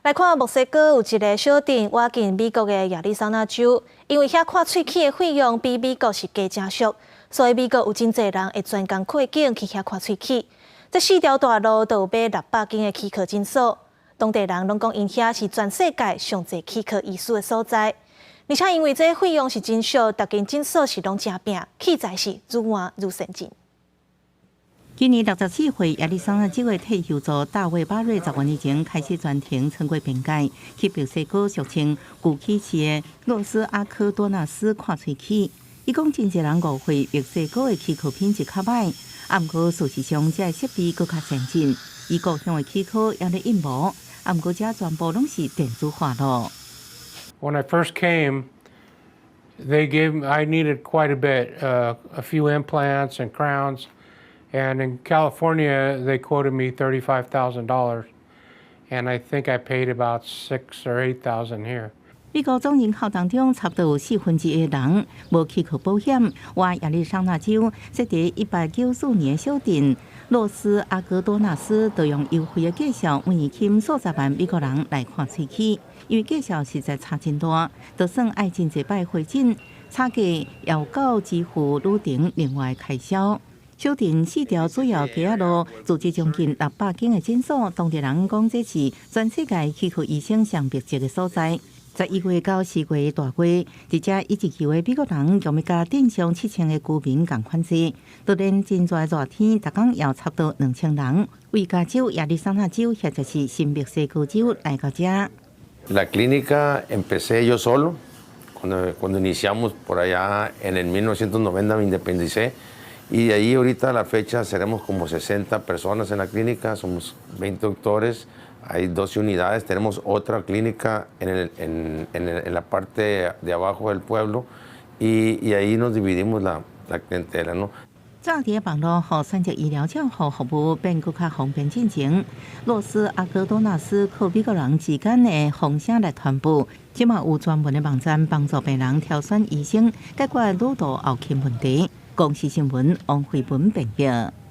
来看墨西哥有一个小镇挖进美国的亚利桑那州，因为遐看喙齿的费用比美国是加正俗，所以美国有真侪人会专工跨境去遐看喙齿。这4条大路都有买600斤的齿科诊所，当地人拢讲因遐是全世界上侪齿科医师的所在。而且因为这费用是真俗，逐间诊所是拢正拼，器材是如换如神进。今年64岁亚利桑那州的退休族大卫巴瑞10多年前开始专程穿过边界，去墨西哥俗称古齿市的洛斯阿科多纳斯看喙齿。伊讲真侪人误会墨西哥的齿科品质较歹，毋过事实上这设备更较先进。伊故乡的齿科也咧印模，毋过这全部拢是电子化咯。When I first came, I needed quite a bit, a few implants and crowns. And in California, they quoted me $35,000, and I think I paid about $6,000 or $8,000 here. 美国总人口当中，差不多有1/4的人无齿科保险。我亚利桑那州设在1894年小镇洛斯阿戈多纳斯，就用优惠的价数，每年吸引数十万美国人来看喙齿。因为价数实在差真大，就算爱真侪摆会诊，差价要够支付旅程另外开销。小镇4条主要街仔路组织将近600间的诊所，当地人讲这是全世界齿科医生上密集的所在。11月到4月大月，伫遮一直求的美国人用要甲镇上7000的居民共款济，突然真热热天，逐工要差不多2000人。为加州、亚利桑那州，或者是新墨西哥州来到遮。La clínica empecé yo solo, cuando iniciamos por allá en el 1990 me independicé. Y de ahí ahorita a la fecha seremos como 60 personas en la clínica, somos 20 doctores, hay 12 unidades, tenemos otra clínica en la parte de abajo del pueblo y ahí nos dividimos la clientela, ¿no? 早伫网络和选择医疗照护服务变更较方便进行。洛斯阿戈多纳斯靠美国人之间的风声来传播，即嘛有专门的网站帮助病人挑选医生，解决乳头后倾问题。公视新闻王慧文报道。